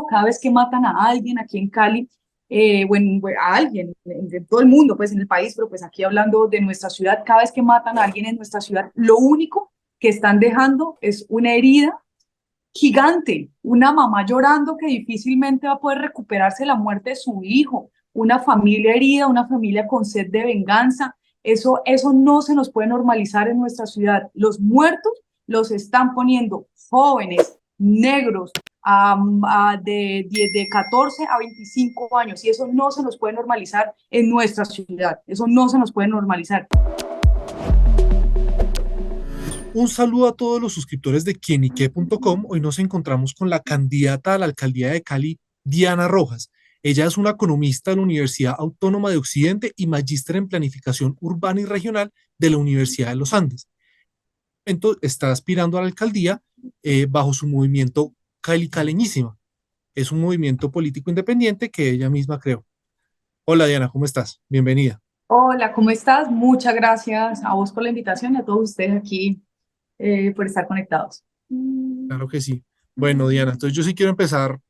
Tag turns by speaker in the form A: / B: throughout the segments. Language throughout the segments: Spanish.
A: cada vez que matan a alguien aquí en Cali, a alguien en todo el mundo, pues en el país, pero pues aquí hablando de nuestra ciudad, cada vez que matan a alguien en nuestra ciudad, lo único que están dejando es una herida gigante, una mamá llorando que difícilmente va a poder recuperarse la muerte de su hijo, una familia herida, una familia con sed de venganza. Eso no se nos puede normalizar en nuestra ciudad. Los muertos los están poniendo jóvenes, negros, de 14 a 25 años, y eso no se nos puede normalizar en nuestra ciudad. Eso no se nos puede normalizar.
B: Un saludo a todos los suscriptores de quienique.com. Hoy nos encontramos con la candidata a la alcaldía de Cali, Diana Rojas. Ella es una economista de la Universidad Autónoma de Occidente y magíster en planificación urbana y regional de la Universidad de los Andes. Entonces, está aspirando a la alcaldía bajo su movimiento Cali Caleñísima. Es un movimiento político independiente que ella misma creó. Hola Diana, ¿cómo estás? Bienvenida.
A: Hola, ¿cómo estás? Muchas gracias a vos por la invitación y a todos ustedes aquí por estar conectados.
B: Claro que sí. Bueno, Diana, entonces yo sí quiero empezar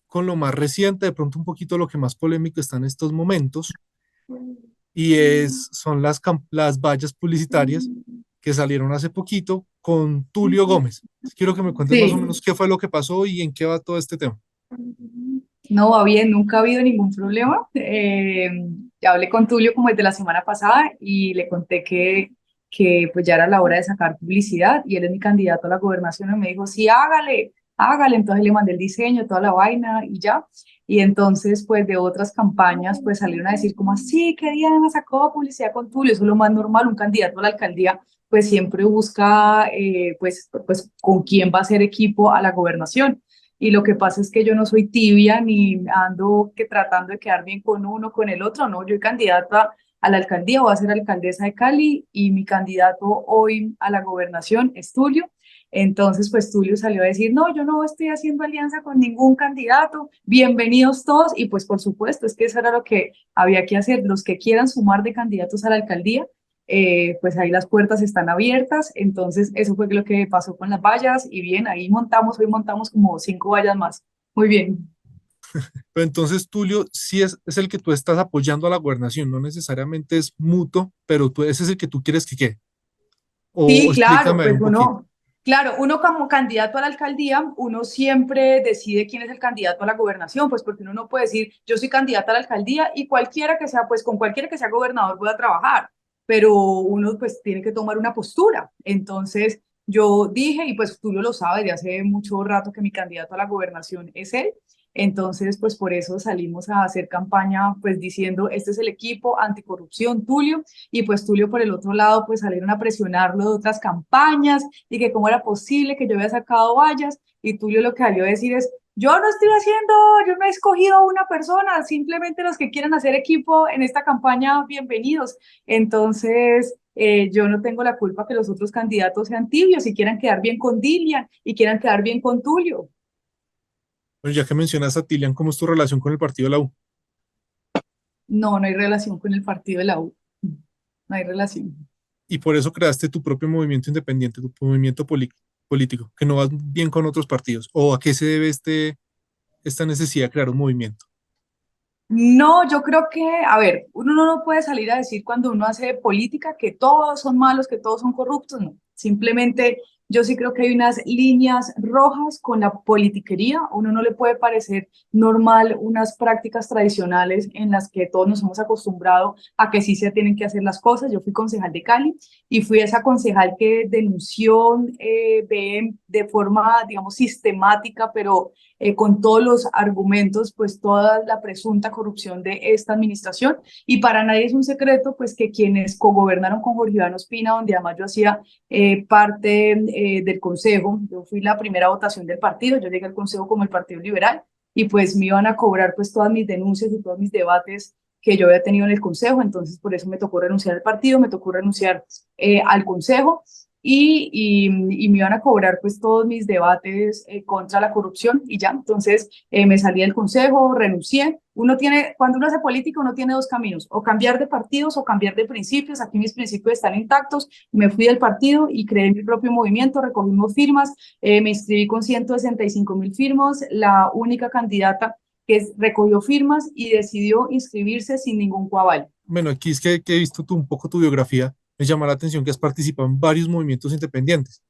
B: con lo más reciente, de pronto un poquito lo que más polémico está en estos momentos, y son las vallas publicitarias que salieron hace poquito con Tulio Gómez. Quiero que me cuentes más o
A: Sí,
B: menos qué fue lo que pasó y en qué va todo este tema.
A: no va bien, nunca ha habido ningún problema. Ya hablé con Tulio como desde la semana pasada y le conté que pues ya era la hora de sacar publicidad y él es mi candidato a la gobernación y me dijo, sí, hágale, hágale. Entonces le mandé el diseño, toda la vaina y ya. Y entonces pues de otras campañas pues salieron a decir como así, que Diana sacó publicidad con Tulio, eso es lo más normal, un candidato a la alcaldía pues siempre busca pues con quién va a ser equipo a la gobernación. Y lo que pasa es que yo no soy tibia ni ando que tratando de quedar bien con uno, con el otro, no, yo soy candidata a la alcaldía, voy a ser alcaldesa de Cali y mi candidato hoy a la gobernación es Tulio. Entonces, pues Tulio salió a decir, no, yo no estoy haciendo alianza con ningún candidato, bienvenidos todos. Y pues por supuesto, es que eso era lo que había que hacer, los que quieran sumar de candidatos a la alcaldía, pues ahí las puertas están abiertas. Entonces, eso fue lo que pasó con las vallas y bien, ahí montamos, hoy montamos como 5 vallas más. Muy bien.
B: Pero entonces Tulio sí es el que tú estás apoyando a la gobernación, no necesariamente es mutuo, pero ese es el que tú quieres que quede. O
A: Sí, claro,
B: explícame ahí
A: pues
B: un poquito.
A: uno, claro, uno como candidato a la alcaldía, uno siempre decide quién es el candidato a la gobernación, pues porque uno no puede decir, yo soy candidata a la alcaldía y cualquiera que sea, pues con cualquiera que sea gobernador voy a trabajar, pero uno pues tiene que tomar una postura. Entonces yo dije, y pues tú lo sabes, de hace mucho rato que mi candidato a la gobernación es él. Entonces, pues por eso salimos a hacer campaña, pues diciendo, este es el equipo anticorrupción, Tulio. Y pues Tulio por el otro lado, pues salieron a presionarlo de otras campañas y que cómo era posible que yo había sacado vallas. Y Tulio lo que salió a decir es, yo no estoy haciendo, yo no he escogido a una persona, simplemente los que quieran hacer equipo en esta campaña, bienvenidos. Entonces, yo no tengo la culpa que los otros candidatos sean tibios y quieran quedar bien con Dilian y quieran quedar bien con Tulio.
B: Bueno, ya que mencionas a Tilian, ¿cómo es tu relación con el partido de la U?
A: No, no hay relación con el partido de la U. No hay relación.
B: Y por eso creaste tu propio movimiento independiente, tu movimiento político, que no va bien con otros partidos. ¿O a qué se debe esta necesidad de crear un movimiento?
A: No, yo creo que, a ver, uno no puede salir a decir cuando uno hace política que todos son malos, que todos son corruptos, no. Simplemente yo sí creo que hay unas líneas rojas con la politiquería. Uno no le puede parecer normal unas prácticas tradicionales en las que todos nos hemos acostumbrado a que sí se tienen que hacer las cosas. Yo fui concejal de Cali y fui esa concejal que denunció de forma, digamos, sistemática, pero con todos los argumentos, pues toda la presunta corrupción de esta administración. Y para nadie es un secreto, pues que quienes cogobernaron con Jorge Iván Ospina, donde además yo hacía parte del consejo, yo fui la primera votación del partido, yo llegué al consejo como el Partido Liberal y pues me iban a cobrar pues todas mis denuncias y todos mis debates que yo había tenido en el consejo. Entonces por eso me tocó renunciar al partido, me tocó renunciar al consejo y me iban a cobrar pues todos mis debates contra la corrupción y ya. Entonces me salí del consejo, renuncié. Cuando uno hace política, uno tiene dos caminos, o cambiar de partidos o cambiar de principios. Aquí mis principios están intactos. Me fui del partido y creé mi propio movimiento, recogimos firmas, me inscribí con 165.000 firmas, la única candidata recogió firmas y decidió inscribirse sin ningún coaval.
B: Bueno, aquí es que he visto un poco tu biografía, me llama la atención que has participado en varios movimientos independientes.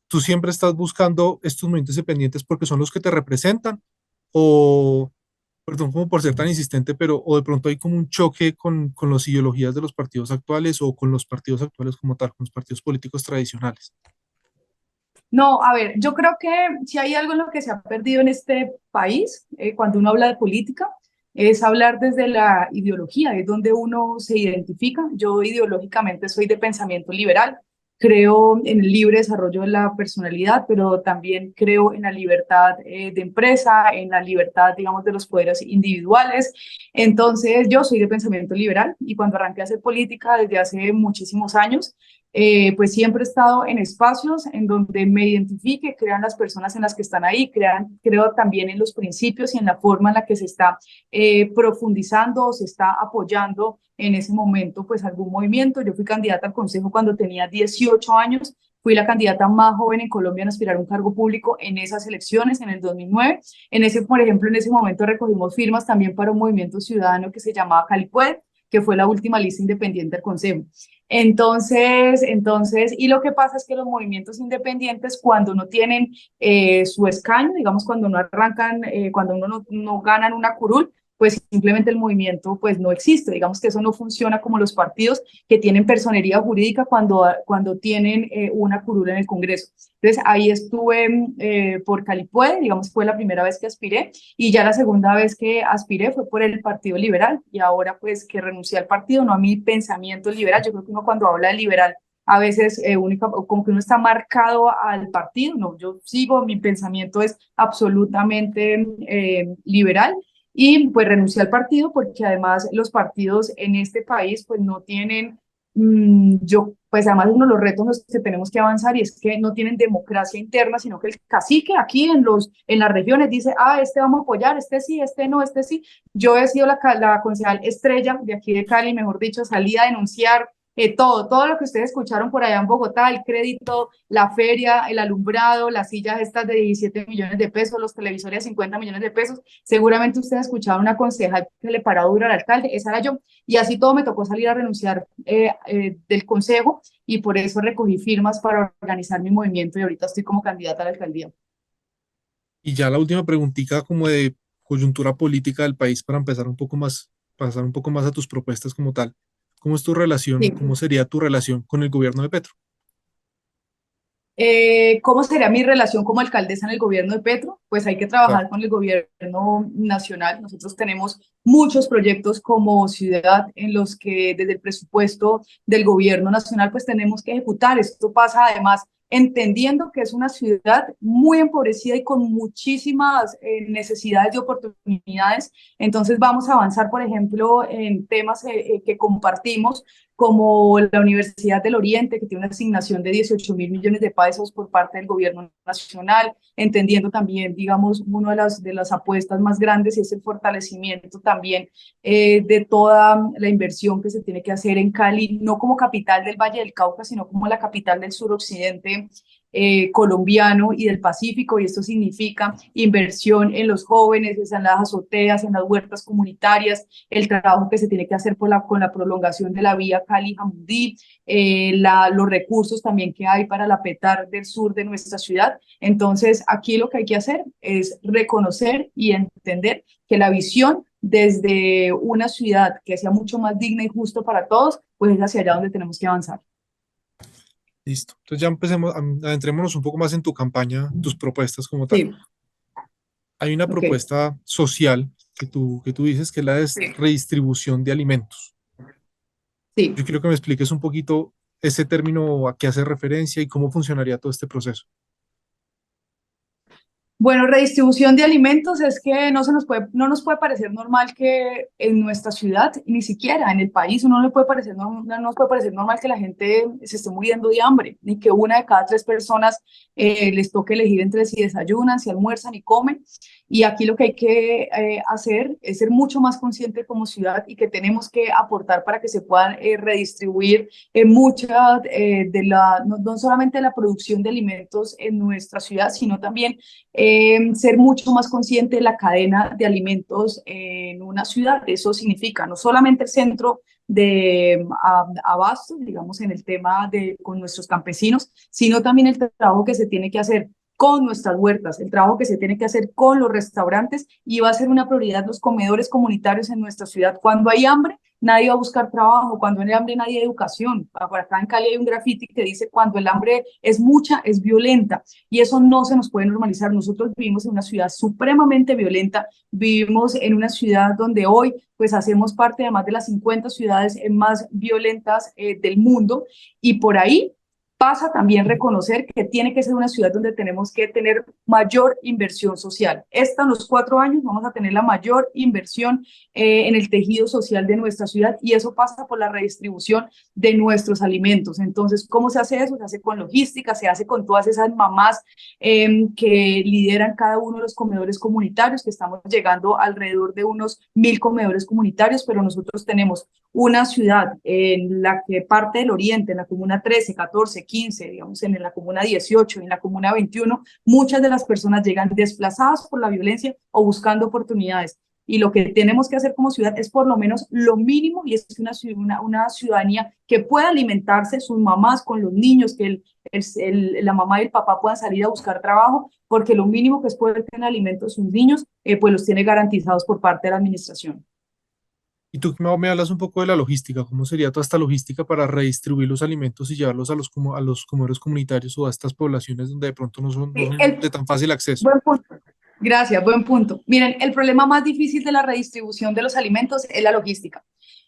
B: ¿Tú siempre estás buscando estos movimientos independientes porque son los que te representan? O, perdón como por ser tan insistente, pero o de pronto hay como un choque con las ideologías de los partidos actuales o con los partidos actuales como tal, con los partidos políticos tradicionales.
A: No, a ver, yo creo que si hay algo en lo que se ha perdido en este país, cuando uno habla de política, es hablar desde la ideología, es donde uno se identifica. Yo ideológicamente soy de pensamiento liberal, creo en el libre desarrollo de la personalidad, pero también creo en la libertad de empresa, en la libertad, digamos, de los poderes individuales. Entonces, yo soy de pensamiento liberal y cuando arranqué a hacer política desde hace muchísimos años, pues siempre he estado en espacios en donde me identifique, crean las personas en las que están ahí, creo también en los principios y en la forma en la que se está profundizando o se está apoyando en ese momento pues algún movimiento. Yo fui candidata al consejo cuando tenía 18 años, fui la candidata más joven en Colombia en aspirar a un cargo público en esas elecciones en el 2009. Por ejemplo, en ese momento recogimos firmas también para un movimiento ciudadano que se llamaba Cali Puede, que fue la última lista independiente del consejo. Y lo que pasa es que los movimientos independientes, cuando no tienen su escaño, digamos, cuando no arrancan, cuando uno no ganan una curul, pues simplemente el movimiento pues no existe. Digamos que eso no funciona como los partidos que tienen personería jurídica cuando tienen una curul en el Congreso. Entonces ahí estuve por Calipuede, digamos, fue la primera vez que aspiré y ya la segunda vez que aspiré fue por el Partido Liberal y ahora pues que renuncié al partido, no a mi pensamiento liberal. Yo creo que uno cuando habla de liberal a veces como que uno está marcado al partido, no, yo sigo, mi pensamiento es absolutamente liberal y pues renuncié al partido porque además los partidos en este país pues no tienen, pues además uno de los retos en los que tenemos que avanzar y es que no tienen democracia interna, sino que el cacique aquí en las regiones dice, este vamos a apoyar, este sí, este no, este sí. Yo he sido la concejal estrella de aquí de Cali, mejor dicho, salí a denunciar todo lo que ustedes escucharon por allá en Bogotá, el crédito, la feria, el alumbrado, las sillas estas de 17 millones de pesos, los televisores de 50 millones de pesos. Seguramente ustedes escucharon una concejal que le paró duro al alcalde, esa era yo. Y así todo me tocó salir a renunciar del consejo y por eso recogí firmas para organizar mi movimiento y ahorita estoy como candidata a la alcaldía.
B: Y ya la última preguntita como de coyuntura política del país para empezar un poco más, pasar un poco más a tus propuestas como tal. ¿Cómo es tu relación,
A: Sí.
B: cómo sería tu relación con el gobierno de Petro?
A: ¿Cómo sería mi relación como alcaldesa en el gobierno de Petro? Pues hay que
B: Claro.
A: trabajar con el gobierno nacional. Nosotros tenemos muchos proyectos como ciudad en los que desde el presupuesto del gobierno nacional pues tenemos que ejecutar. Esto pasa además entendiendo que es una ciudad muy empobrecida y con muchísimas necesidades y oportunidades. Entonces vamos a avanzar, por ejemplo, en temas que compartimos como la Universidad del Oriente, que tiene una asignación de 18.000 millones de pesos por parte del gobierno nacional, entendiendo también, digamos, una de las apuestas más grandes y es el fortalecimiento también de toda la inversión que se tiene que hacer en Cali, no como capital del Valle del Cauca, sino como la capital del suroccidente colombiano y del Pacífico, y esto significa inversión en los jóvenes, en las azoteas, en las huertas comunitarias, el trabajo que se tiene que hacer con la prolongación de la vía Cali-Jamundí, los recursos también que hay para la PETAR del sur de nuestra ciudad. Entonces, aquí lo que hay que hacer es reconocer y entender que la visión desde una ciudad que sea mucho más digna y justo para todos, pues es hacia allá donde tenemos que avanzar.
B: Listo. Entonces ya empecemos, adentrémonos un poco más en tu campaña, tus propuestas como tal.
A: Sí,
B: Hay una
A: ok.
B: propuesta social que tú dices que es la
A: Sí,
B: redistribución de alimentos.
A: sí.
B: Yo quiero que me expliques un poquito ese término, a qué hace referencia y cómo funcionaría todo este proceso.
A: Bueno, redistribución de alimentos es que no nos puede parecer normal que en nuestra ciudad, ni siquiera en el país, uno no le puede parecer, no nos puede parecer normal que la gente se esté muriendo de hambre, ni que una de cada tres personas les toque elegir entre si desayunan, si almuerzan y comen. Y aquí lo que hay que hacer es ser mucho más consciente como ciudad y que tenemos que aportar para que se puedan redistribuir mucha no solamente la producción de alimentos en nuestra ciudad, sino también ser mucho más consciente de la cadena de alimentos en una ciudad. Eso significa no solamente el centro de abasto, digamos, en el tema de con nuestros campesinos, sino también el trabajo que se tiene que hacer con nuestras huertas, el trabajo que se tiene que hacer con los restaurantes y va a ser una prioridad los comedores comunitarios en nuestra ciudad. Cuando hay hambre, nadie va a buscar trabajo, cuando hay hambre nadie hay educación. Por acá en Cali hay un graffiti que dice cuando el hambre es mucha, es violenta y eso no se nos puede normalizar. Nosotros vivimos en una ciudad supremamente violenta, vivimos en una ciudad donde hoy pues hacemos parte de más de las 50 ciudades más violentas del mundo y por ahí pasa también reconocer que tiene que ser una ciudad donde tenemos que tener mayor inversión social. En los 4 años vamos a tener la mayor inversión en el tejido social de nuestra ciudad y eso pasa por la redistribución de nuestros alimentos. Entonces, ¿cómo se hace eso? Se hace con logística, se hace con todas esas mamás que lideran cada uno de los comedores comunitarios, que estamos llegando alrededor de unos 1.000 comedores comunitarios, pero nosotros tenemos una ciudad en la que parte del oriente, en la comuna 13, 14, 15, digamos, en la comuna 18, en la comuna 21, muchas de las personas llegan desplazadas por la violencia o buscando oportunidades. Y lo que tenemos que hacer como ciudad es por lo menos lo mínimo, y es una ciudadanía que pueda alimentarse, sus mamás con los niños, que la mamá y el papá puedan salir a buscar trabajo, porque lo mínimo que es poder tener alimentos sus niños, pues los tiene garantizados por parte de la administración.
B: Y tú me hablas un poco de la logística, ¿cómo sería toda esta logística para redistribuir los alimentos y llevarlos a a los comedores comunitarios o a estas poblaciones donde de pronto no
A: Sí,
B: son de tan fácil acceso?
A: buen punto. Gracias, buen punto. Miren, el problema más difícil de la redistribución de los alimentos es la logística.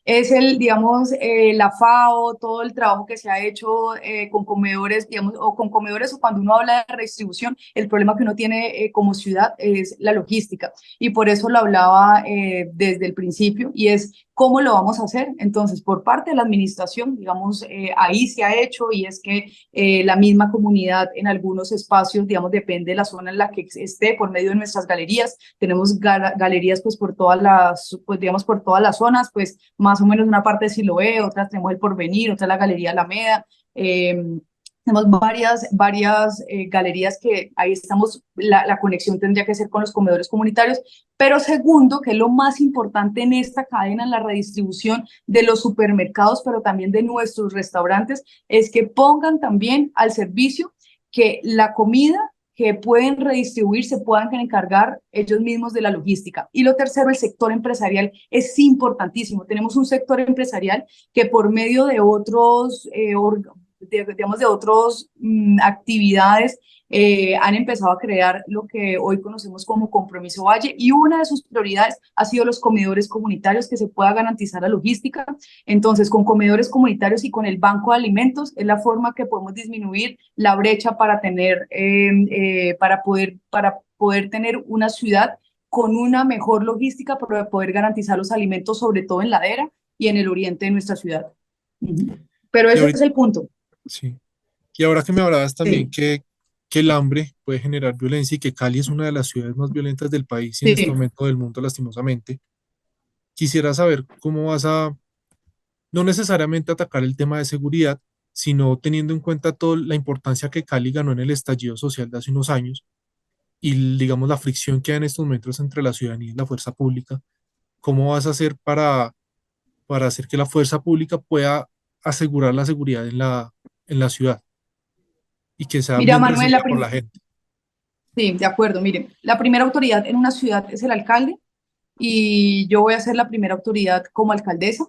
A: Es digamos, la FAO, todo el trabajo que se ha hecho con comedores, digamos, o con comedores, o cuando uno habla de redistribución, el problema que uno tiene como ciudad es la logística. Y por eso lo hablaba desde el principio, y es cómo lo vamos a hacer. Entonces, por parte de la administración, digamos, ahí se ha hecho, y es que la misma comunidad en algunos espacios, digamos, depende de la zona en la que esté, por medio de nuestras galerías. Tenemos galerías pues por todas pues digamos, por todas las zonas, pues más o menos una parte de Siloé, otras tenemos el Porvenir, otra la Galería Alameda. Tenemos varias galerías que ahí estamos, la conexión tendría que ser con los comedores comunitarios, pero segundo, que es lo más importante en esta cadena, en la redistribución de los supermercados, pero también de nuestros restaurantes, es que pongan también al servicio que la comida que pueden redistribuir se puedan encargar ellos mismos de la logística. Y lo tercero, el sector empresarial es importantísimo. Tenemos un sector empresarial que por medio de otros, digamos, de otras actividades han empezado a crear lo que hoy conocemos como Compromiso Valle y una de sus prioridades ha sido los comedores comunitarios, que se pueda garantizar la logística. Entonces, con comedores comunitarios y con el banco de alimentos es la forma que podemos disminuir la brecha para para poder tener una ciudad con una mejor logística para poder garantizar los alimentos, sobre todo en ladera y en el oriente de nuestra ciudad. Pero
B: Y
A: ese es
B: ahorita,
A: el punto.
B: sí. Y ahora que me hablabas también
A: Sí,
B: que el hambre puede generar violencia y que Cali es una de las ciudades más violentas del país y en este
A: sí.
B: momento del mundo, lastimosamente, quisiera saber cómo vas a, no necesariamente atacar el tema de seguridad, sino teniendo en cuenta toda la importancia que Cali ganó en el estallido social de hace unos años y, digamos, la fricción que hay en estos momentos entre la ciudadanía y la fuerza pública. ¿Cómo vas a hacer para hacer que la fuerza pública pueda asegurar la seguridad en en la ciudad y que sea
A: Mira,
B: bien
A: Manuel,
B: recibida por la gente?
A: sí, de acuerdo. Miren, la primera autoridad en una ciudad es el alcalde y yo voy a ser la primera autoridad como alcaldesa.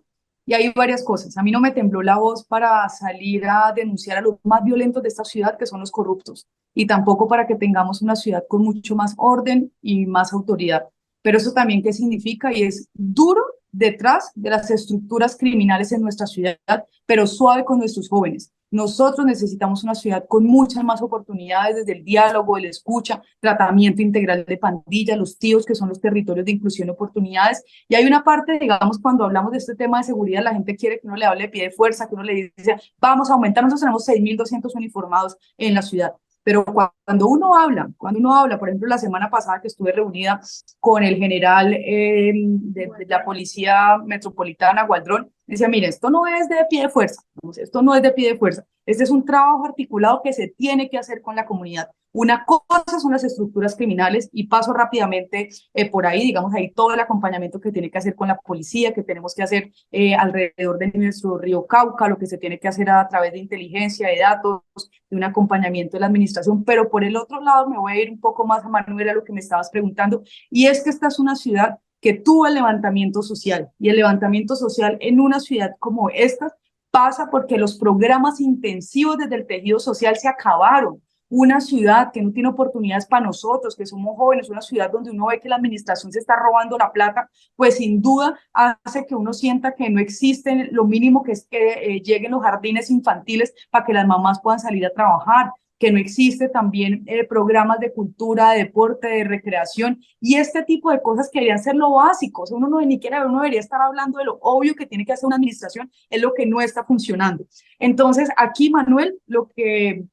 A: Y hay varias cosas. A mí no me tembló la voz para salir a denunciar a los más violentos de esta ciudad, que son los corruptos, y tampoco para que tengamos una ciudad con mucho más orden y más autoridad. Pero eso también, ¿qué significa? Y es duro detrás de las estructuras criminales en nuestra ciudad, pero suave con nuestros jóvenes. Nosotros necesitamos una ciudad con muchas más oportunidades desde el diálogo, el escucha, tratamiento integral de pandillas, los tíos que son los territorios de inclusión y oportunidades. Y hay una parte, digamos, cuando hablamos de este tema de seguridad, la gente quiere que uno le hable de pie de fuerza, que uno le dice, vamos a aumentar, nosotros tenemos 6.200 uniformados en la ciudad. Pero cuando uno habla, por ejemplo, la semana pasada que estuve reunida con el general de la Policía Metropolitana, Gualdrón, decía, mire, esto no es de pie de fuerza, esto no es de pie de fuerza, este es un trabajo articulado que se tiene que hacer con la comunidad. Una cosa son las estructuras criminales y paso rápidamente por ahí, digamos, ahí todo el acompañamiento que tiene que hacer con la policía, que tenemos que hacer alrededor de nuestro río Cauca, lo que se tiene que hacer a través de inteligencia, de datos, de un acompañamiento de la administración, pero por el otro lado me voy a ir un poco más a Manuel a lo que me estabas preguntando, y es que esta es una ciudad que tuvo el levantamiento social, y el levantamiento social en una ciudad como esta pasa porque los programas intensivos desde el tejido social se acabaron. Una ciudad que no tiene oportunidades para nosotros, que somos jóvenes, una ciudad donde uno ve que la administración se está robando la plata, pues sin duda hace que uno sienta que no existen, lo mínimo que es que lleguen los jardines infantiles para que las mamás puedan salir a trabajar, que no existe también programas de cultura, de deporte, de recreación, y este tipo de cosas que deberían ser lo básico. O sea, uno no ni siquiera uno debería estar hablando de lo obvio que tiene que hacer una administración, es lo que no está funcionando. Entonces, aquí, Manuel, lo que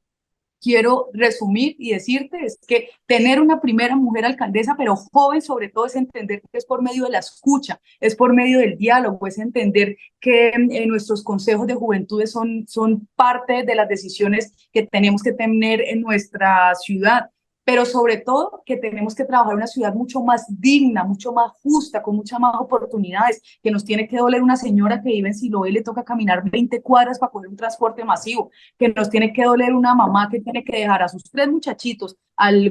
A: quiero resumir y decirte es que tener una primera mujer alcaldesa, pero joven sobre todo, es entender que es por medio de la escucha, es por medio del diálogo, es entender que nuestros consejos de juventudes son parte de las decisiones que tenemos que tener en nuestra ciudad, pero sobre todo que tenemos que trabajar en una ciudad mucho más digna, mucho más justa, con muchas más oportunidades, que nos tiene que doler una señora que vive en Siloé y le toca caminar 20 cuadras para coger un transporte masivo, que nos tiene que doler una mamá que tiene que dejar a sus 3 muchachitos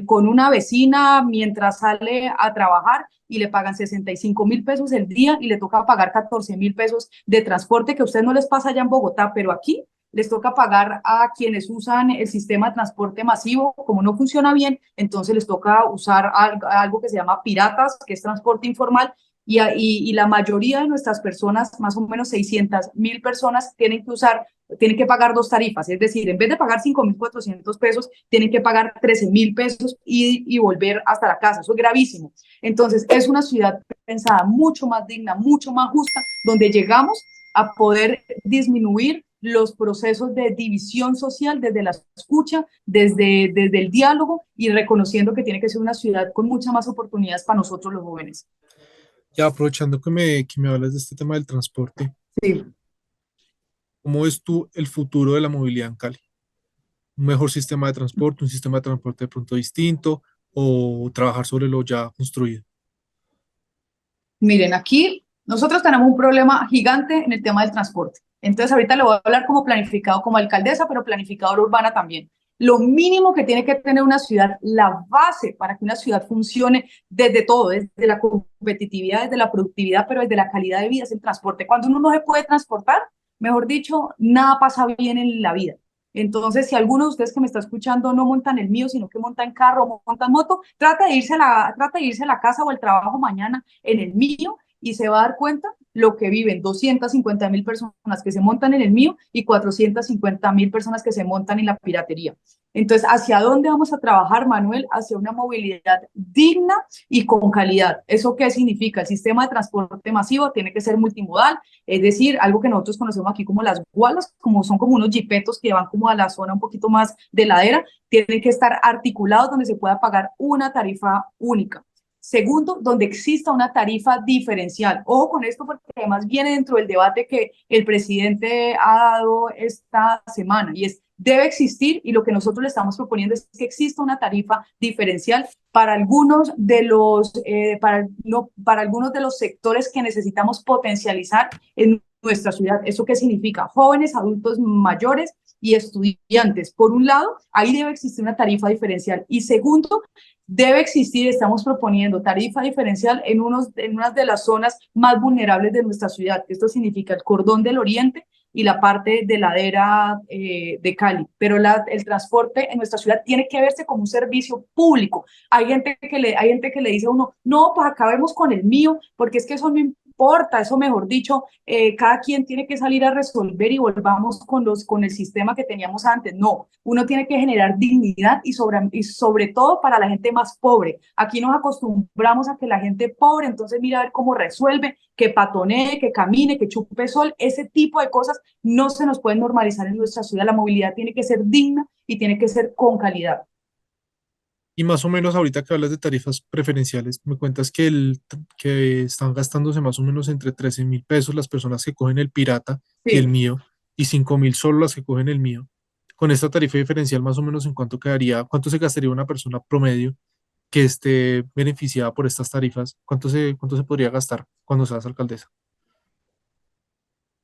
A: con una vecina mientras sale a trabajar y le pagan 65.000 pesos el día y le toca pagar 14.000 pesos de transporte que a ustedes no les pasa allá en Bogotá, pero aquí les toca pagar a quienes usan el sistema de transporte masivo, como no funciona bien, entonces les toca usar algo que se llama piratas, que es transporte informal, y la mayoría de nuestras personas, más o menos 600.000 personas, tienen que pagar dos tarifas, es decir, en vez de pagar 5.400 pesos, tienen que pagar 13.000 pesos y volver hasta la casa. Eso es gravísimo. Entonces, es una ciudad pensada mucho más digna, mucho más justa, donde llegamos a poder disminuir los procesos de división social desde la escucha, desde el diálogo y reconociendo que tiene que ser una ciudad con muchas más oportunidades para nosotros los jóvenes.
B: Ya aprovechando que me hablas de este tema del transporte,
A: Sí.
B: ¿cómo ves tú el futuro de la movilidad en Cali? ¿Un mejor sistema de transporte, un sistema de transporte de pronto distinto o trabajar sobre lo ya construido?
A: Miren, aquí nosotros tenemos un problema gigante en el tema del transporte. Entonces, ahorita le voy a hablar como planificado, como alcaldesa, pero planificadora urbana también. Lo mínimo que tiene que tener una ciudad, la base para que una ciudad funcione desde todo, desde la competitividad, desde la productividad, pero desde la calidad de vida, es el transporte. Cuando uno no se puede transportar, mejor dicho, nada pasa bien en la vida. Entonces, si alguno de ustedes que me está escuchando no montan el mío, sino que montan carro o montan moto, trata de irse a la casa o al trabajo mañana en el mío y se va a dar cuenta lo que viven 250.000 personas que se montan en el mío y 450.000 personas que se montan en la piratería. Entonces, ¿hacia dónde vamos a trabajar, Manuel? Hacia una movilidad digna y con calidad. ¿Eso qué significa? El sistema de transporte masivo tiene que ser multimodal, es decir, algo que nosotros conocemos aquí como las gualas, como son como unos jipetos que van como a la zona un poquito más de ladera, tienen que estar articulados donde se pueda pagar una tarifa única. Segundo, donde exista una tarifa diferencial. Ojo con esto porque además viene dentro del debate que el presidente ha dado esta semana y es, debe existir y lo que nosotros le estamos proponiendo es que exista una tarifa diferencial para algunos de para algunos de los sectores que necesitamos potencializar en nuestra ciudad. ¿Eso qué significa? Jóvenes, adultos mayores y estudiantes. Por un lado, ahí debe existir una tarifa diferencial. Y segundo, debe existir, estamos proponiendo tarifa diferencial en unas de las zonas más vulnerables de nuestra ciudad. Esto significa el cordón del oriente y la parte de ladera de Cali. Pero el transporte en nuestra ciudad tiene que verse como un servicio público. Hay gente que le dice a uno, no, pues acabemos con el mío, porque es que eso no importa, eso mejor dicho, cada quien tiene que salir a resolver y volvamos con el sistema que teníamos antes. No, uno tiene que generar dignidad y sobre todo para la gente más pobre. Aquí nos acostumbramos a que la gente pobre, entonces mira a ver cómo resuelve, que patonee, que camine, que chupe sol, ese tipo de cosas no se nos pueden normalizar en nuestra ciudad. La movilidad tiene que ser digna y tiene que ser con calidad.
B: Y más o menos ahorita que hablas de tarifas preferenciales, me cuentas que, que están gastándose más o menos entre 13.000 pesos las personas que cogen el Pirata y el
A: Sí.
B: mío, y 5.000 solo las que cogen el mío. Con esta tarifa diferencial, más o menos en cuánto quedaría, cuánto se gastaría una persona promedio que esté beneficiada por estas tarifas, cuánto se podría gastar cuando seas alcaldesa.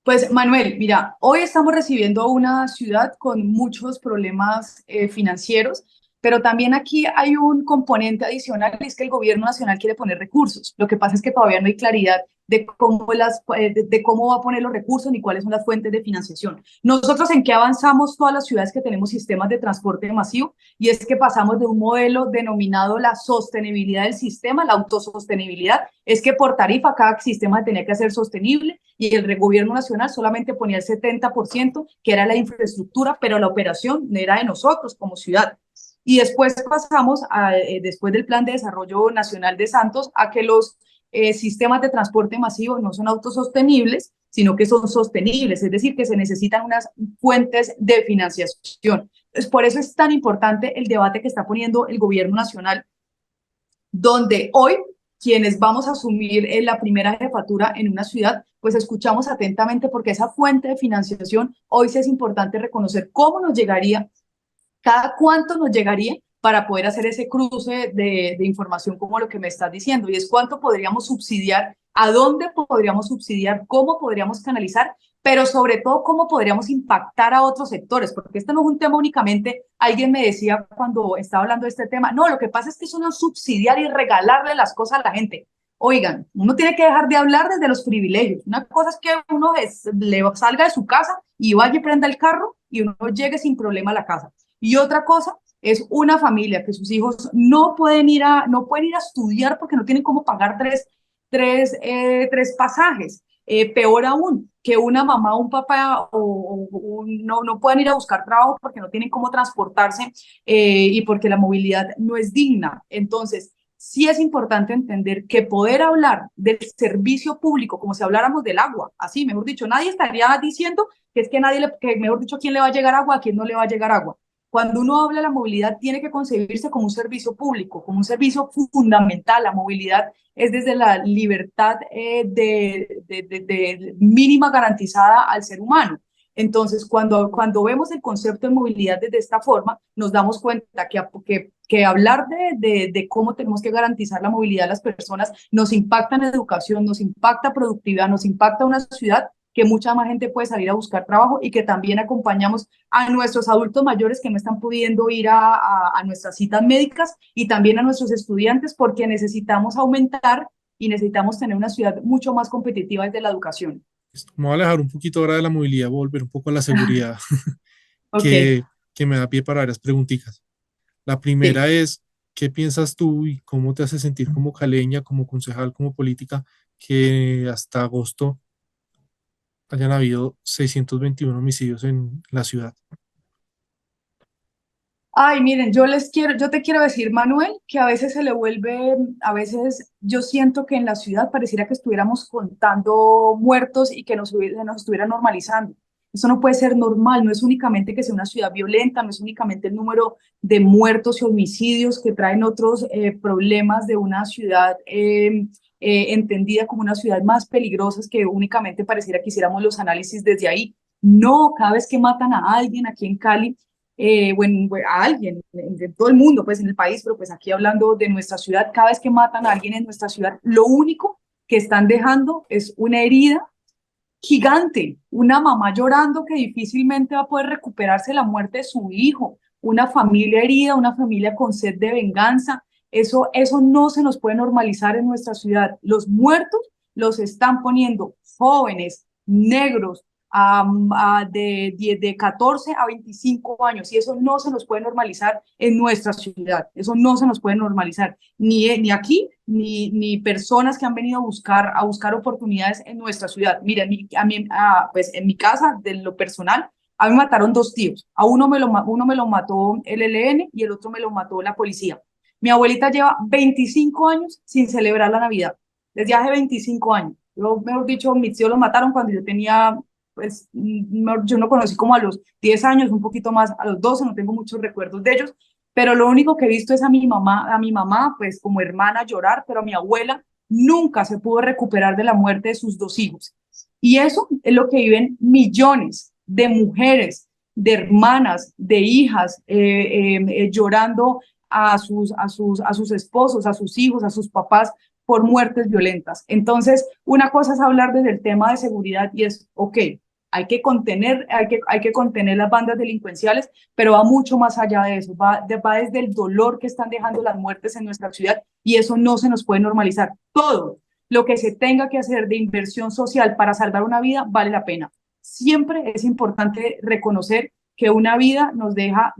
A: Pues Manuel, mira, hoy estamos recibiendo una ciudad con muchos problemas financieros, pero también aquí hay un componente adicional, y es que el gobierno nacional quiere poner recursos. Lo que pasa es que todavía no hay claridad de cómo va a poner los recursos ni cuáles son las fuentes de financiación. Nosotros en qué avanzamos todas las ciudades que tenemos sistemas de transporte masivo, y es que pasamos de un modelo denominado la sostenibilidad del sistema, la autosostenibilidad, es que por tarifa cada sistema tenía que ser sostenible y el gobierno nacional solamente ponía el 70%, que era la infraestructura, pero la operación era de nosotros como ciudad. Y después pasamos, después del Plan de Desarrollo Nacional de Santos, a que los sistemas de transporte masivo no son autosostenibles, sino que son sostenibles, es decir, que se necesitan unas fuentes de financiación. Entonces, por eso es tan importante el debate que está poniendo el gobierno nacional, donde hoy quienes vamos a asumir la primera jefatura en una ciudad, pues escuchamos atentamente porque esa fuente de financiación hoy sí es importante reconocer cómo nos llegaría, cada cuánto nos llegaría para poder hacer ese cruce de información como lo que me estás diciendo, y es cuánto podríamos subsidiar, a dónde podríamos subsidiar, cómo podríamos canalizar, pero sobre todo cómo podríamos impactar a otros sectores, porque este no es un tema únicamente, alguien me decía cuando estaba hablando de este tema, no, lo que pasa es que eso no es subsidiar y regalarle las cosas a la gente. Oigan, uno tiene que dejar de hablar desde los privilegios. Una cosa es que uno le salga de su casa y vaya y prenda el carro y uno llegue sin problema a la casa. Y otra cosa es una familia que sus hijos no pueden ir a estudiar porque no tienen cómo pagar tres pasajes. Peor aún, que una mamá o un papá no puedan ir a buscar trabajo porque no tienen cómo transportarse y porque la movilidad no es digna. Entonces, sí es importante entender que poder hablar del servicio público como si habláramos del agua, así, mejor dicho, nadie estaría diciendo que es que mejor dicho, quién le va a llegar agua, a quién no le va a llegar agua. Cuando uno habla de la movilidad, tiene que concebirse como un servicio público, como un servicio fundamental. La movilidad es desde la libertad de mínima garantizada al ser humano. Entonces, cuando vemos el concepto de movilidad desde esta forma, nos damos cuenta que hablar de cómo tenemos que garantizar la movilidad de las personas nos impacta en educación, nos impacta productividad, nos impacta una ciudad que mucha más gente puede salir a buscar trabajo y que también acompañamos a nuestros adultos mayores que no están pudiendo ir a nuestras citas médicas y también a nuestros estudiantes porque necesitamos aumentar y necesitamos tener una ciudad mucho más competitiva desde la educación.
B: Me voy a alejar un poquito ahora de la movilidad, volver un poco a la seguridad,
A: Ok,
B: que, que me da pie para varias preguntitas. La
A: sí.
B: primera es, ¿qué piensas tú y cómo te hace sentir como caleña, como concejal, como política, que hasta agosto hayan habido 621 homicidios en la ciudad?
A: Ay, miren, yo te quiero decir, Manuel, que a veces se le vuelve, a veces yo siento que en la ciudad pareciera que estuviéramos contando muertos y que nos estuviera normalizando. Eso no puede ser normal, no es únicamente que sea una ciudad violenta, no es únicamente el número de muertos y homicidios que traen otros problemas de una ciudad entendida como una ciudad más peligrosa, que únicamente pareciera que hiciéramos los análisis desde ahí. No, cada vez que matan a alguien aquí en Cali, a alguien de todo el mundo, pues en el país, pero pues aquí hablando de nuestra ciudad, cada vez que matan a alguien en nuestra ciudad, lo único que están dejando es una herida gigante, una mamá llorando que difícilmente va a poder recuperarse de la muerte de su hijo, una familia herida, una familia con sed de venganza. Eso no se nos puede normalizar en nuestra ciudad. Los muertos los están poniendo jóvenes, negros, de 14 a 25 años, y eso no se nos puede normalizar en nuestra ciudad, eso no se nos puede normalizar, ni aquí, ni personas que han venido a buscar oportunidades en nuestra ciudad. Miren, pues en mi casa, de lo personal, a mí me mataron dos tíos, uno me lo mató el ELN y el otro me lo mató la policía. Mi abuelita lleva 25 años sin celebrar la Navidad, desde hace 25 años. Yo, mejor dicho, mis tíos los mataron cuando yo tenía, pues, yo no conocí como a los 10 años, un poquito más, a los 12, no tengo muchos recuerdos de ellos, pero lo único que he visto es a mi mamá, pues como hermana llorar, pero a mi abuela nunca se pudo recuperar de la muerte de sus dos hijos. Y eso es lo que viven millones de mujeres, de hermanas, de hijas, llorando a sus esposos, a sus hijos, a sus papás por muertes violentas. Entonces, una cosa es hablar desde el tema de seguridad y es, ok, hay que contener las bandas delincuenciales, pero va mucho más allá de eso, va desde el dolor que están dejando las muertes en nuestra ciudad y eso no se nos puede normalizar. Todo lo que se tenga que hacer de inversión social para salvar una vida vale la pena. Siempre es importante reconocer que una vida nos deja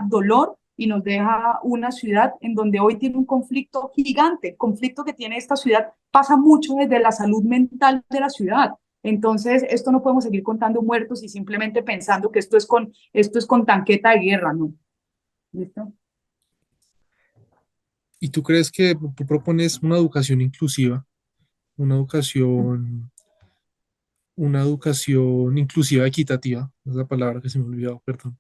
A: dolor y nos deja una ciudad en donde hoy tiene un conflicto gigante. El conflicto que tiene esta ciudad pasa mucho desde la salud mental de la ciudad. Entonces, esto no podemos seguir contando muertos y simplemente pensando que esto es con tanqueta de guerra, ¿no? ¿Listo?
B: ¿Y tú crees que tú propones una educación inclusiva, una educación, una educación inclusiva equitativa? Es la palabra que se me ha olvidado, perdón.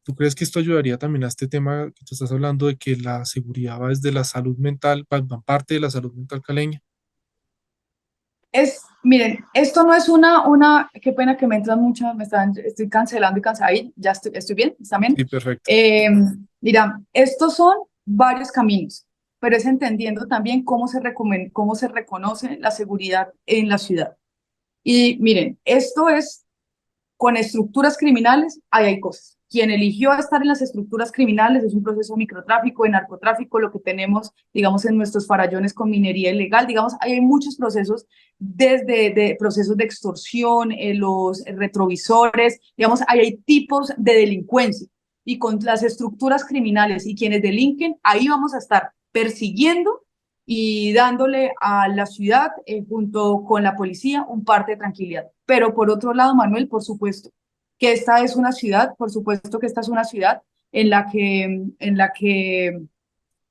B: ¿Tú crees que esto ayudaría también a este tema que tú estás hablando de que la seguridad va desde la salud mental, va parte de la salud mental caleña?
A: Miren, esto no es qué pena que me entran muchas, estoy cancelando y cancelando, ahí, ya estoy bien, ¿están bien?
B: Sí, perfecto.
A: Eh, Mira, estos son varios caminos, pero es entendiendo también cómo se reconoce la seguridad en la ciudad. Y miren, esto es con estructuras criminales, ahí hay cosas. Quien eligió estar en las estructuras criminales es un proceso de microtráfico, de narcotráfico, lo que tenemos, digamos, en nuestros farallones con minería ilegal, digamos, ahí hay muchos procesos, desde procesos de extorsión, los retrovisores, digamos, ahí hay tipos de delincuencia. Y con las estructuras criminales y quienes delinquen, ahí vamos a estar persiguiendo y dándole a la ciudad, junto con la policía, un parte de tranquilidad. Pero por otro lado, Manuel, por supuesto que esta es una ciudad, por supuesto que esta es una ciudad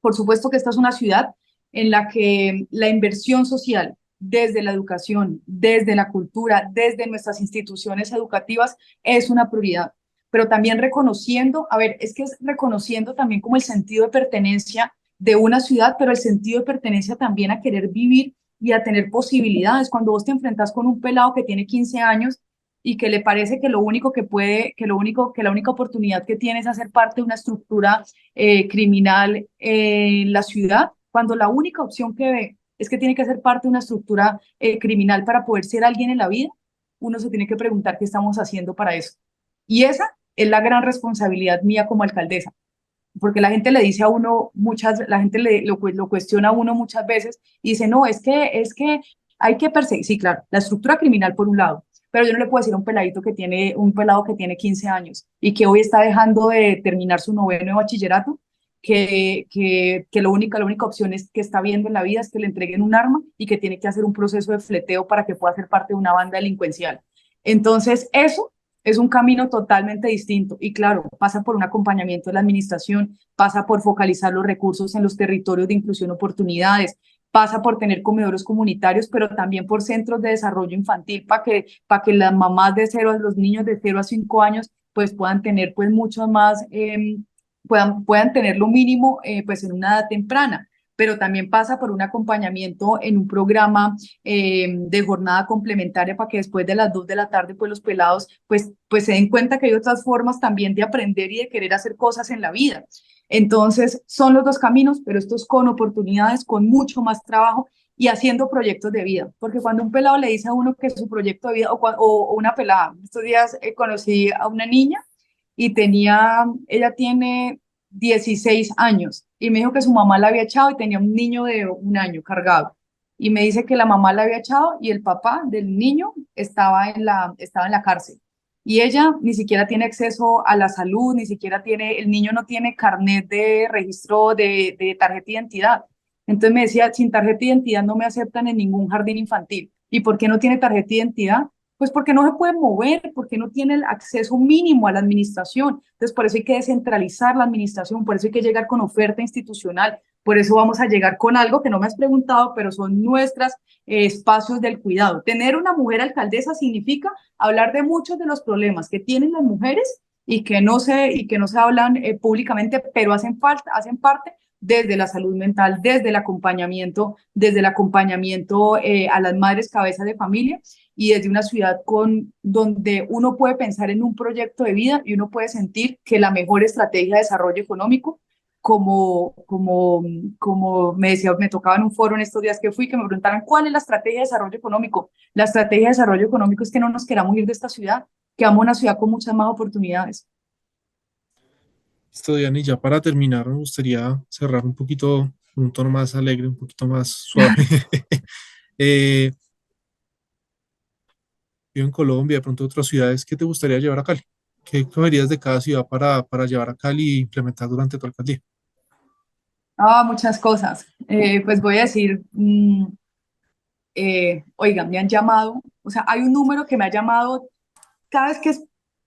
A: por supuesto que esta es una ciudad en la que la inversión social desde la educación, desde la cultura, desde nuestras instituciones educativas es una prioridad, pero también reconociendo, a ver, es que es reconociendo también como el sentido de pertenencia de una ciudad, pero el sentido de pertenencia también a querer vivir y a tener posibilidades. Cuando vos te enfrentas con un pelado que tiene 15 años y que le parece que lo único que puede, que la única oportunidad que tiene es hacer parte de una estructura criminal en la ciudad, cuando la única opción que ve es que tiene que ser parte de una estructura criminal para poder ser alguien en la vida, uno se tiene que preguntar qué estamos haciendo para eso. Y esa es la gran responsabilidad mía como alcaldesa, porque la gente le dice a uno la gente lo cuestiona a uno muchas veces y dice, no, es que hay que perseguir, sí, claro, la estructura criminal por un lado, pero yo no le puedo decir a un pelado que tiene 15 años y que hoy está dejando de terminar su noveno de bachillerato, que la única opción es que está viendo en la vida es que le entreguen un arma y que tiene que hacer un proceso de fleteo para que pueda ser parte de una banda delincuencial. Entonces, eso es un camino totalmente distinto y claro, pasa por un acompañamiento de la administración, pasa por focalizar los recursos en los territorios de inclusión oportunidades, pasa por tener comedores comunitarios, pero también por centros de desarrollo infantil para que las mamás de cero, los niños de 0 a 5 años, pues puedan tener pues mucho más, puedan tener lo mínimo pues en una edad temprana, pero también pasa por un acompañamiento en un programa de jornada complementaria para que después de las 2 de la tarde pues los pelados pues se den cuenta que hay otras formas también de aprender y de querer hacer cosas en la vida. Entonces son los dos caminos, pero estos con oportunidades, con mucho más trabajo y haciendo proyectos de vida, porque cuando un pelado le dice a uno que su proyecto de vida, o una pelada, estos días conocí a una niña y ella tiene 16 años y me dijo que su mamá la había echado y tenía un niño de 1 año cargado. y me dice que la mamá la había echado y el papá del niño estaba en la cárcel. Y ella ni siquiera tiene acceso a la salud, ni siquiera tiene, el niño no tiene carnet de registro de tarjeta de identidad. Entonces me decía, sin tarjeta de identidad no me aceptan en ningún jardín infantil. ¿Y por qué no tiene tarjeta de identidad? Pues porque no se puede mover, porque no tiene el acceso mínimo a la administración. Entonces, por eso hay que descentralizar la administración, por eso hay que llegar con oferta institucional, por eso vamos a llegar con algo que no me has preguntado, pero son nuestros espacios del cuidado. Tener una mujer alcaldesa significa hablar de muchos de los problemas que tienen las mujeres y que no se hablan públicamente, pero hacen falta, hacen parte desde la salud mental, desde el acompañamiento a las madres cabezas de familia y desde una ciudad donde uno puede pensar en un proyecto de vida y uno puede sentir que la mejor estrategia de desarrollo económico, como me decía, me tocaba en un foro en estos días que fui, que me preguntaran cuál es la estrategia de desarrollo económico. La estrategia de desarrollo económico es que no nos queramos ir de esta ciudad, que amo una ciudad con muchas más oportunidades.
B: Listo, Diana, y ya para terminar, me gustaría cerrar un poquito con un tono más alegre, un poquito más suave. Eh, Vivo en Colombia, de pronto otras ciudades, ¿qué te gustaría llevar a Cali? ¿Qué cogerías de cada ciudad para llevar a Cali y implementar durante tu alcaldía?
A: Muchas cosas. Pues voy a decir, oigan, me han llamado, o sea, hay un número que me ha llamado cada vez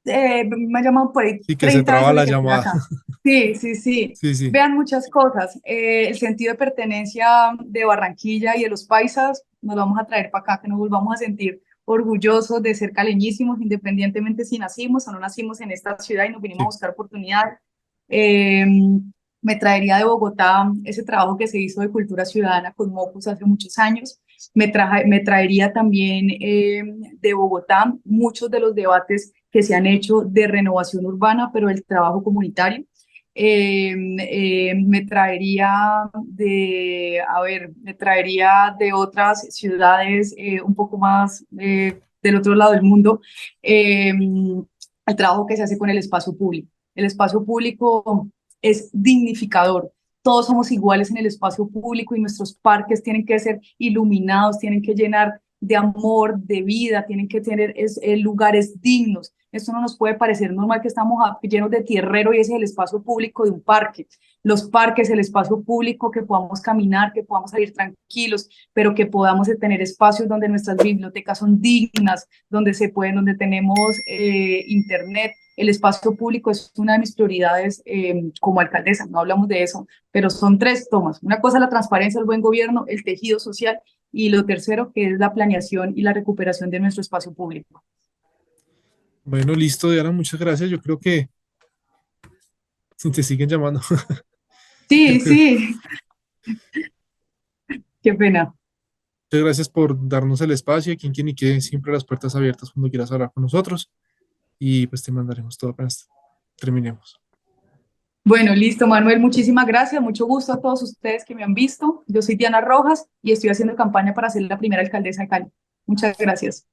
A: me ha llamado por ahí
B: Sí, que se
A: 30
B: traba
A: veces de
B: la
A: que estoy
B: llamada.
A: acá. Sí, sí, sí.
B: Sí, sí,
A: Vean muchas cosas. El sentido de pertenencia de Barranquilla y de los paisas, nos vamos a traer para acá, que nos volvamos a sentir orgullosos de ser caleñísimos, independientemente si nacimos o no nacimos en esta ciudad y nos vinimos a
B: sí.
A: buscar oportunidades. Eh, Me traería de Bogotá ese trabajo que se hizo de cultura ciudadana con Mopus hace muchos años. Me traería también de Bogotá muchos de los debates que se han hecho de renovación urbana, pero el trabajo comunitario. Me traería me traería de otras ciudades un poco más del otro lado del mundo eh, el trabajo que se hace con el espacio público. El espacio público es dignificador. Todos somos iguales en el espacio público y nuestros parques tienen que ser iluminados, tienen que llenar de amor, de vida, tienen que tener lugares dignos. Esto no nos puede parecer normal que estamos llenos de tierrero y ese es el espacio público de un parque. Los parques, el espacio público, que podamos caminar, que podamos salir tranquilos, pero que podamos tener espacios donde nuestras bibliotecas son dignas, donde tenemos internet. El espacio público es una de mis prioridades como alcaldesa, no hablamos de eso, pero son tres tomas. Una cosa es la transparencia, el buen gobierno, el tejido social y lo tercero que es la planeación y la recuperación de nuestro espacio público.
B: Bueno, listo, Diana, muchas gracias. Yo creo que si te siguen llamando, yo
A: Sí,
B: creo.
A: sí, qué pena.
B: Muchas gracias por darnos el espacio. Quien quiere y quede, siempre las puertas abiertas cuando quieras hablar con nosotros. Y pues te mandaremos todo apenas terminemos.
A: Bueno, listo, Manuel, muchísimas gracias, mucho gusto a todos ustedes que me han visto. Yo soy Diana Rojas y estoy haciendo campaña para ser la primera alcaldesa de Cali. Muchas gracias.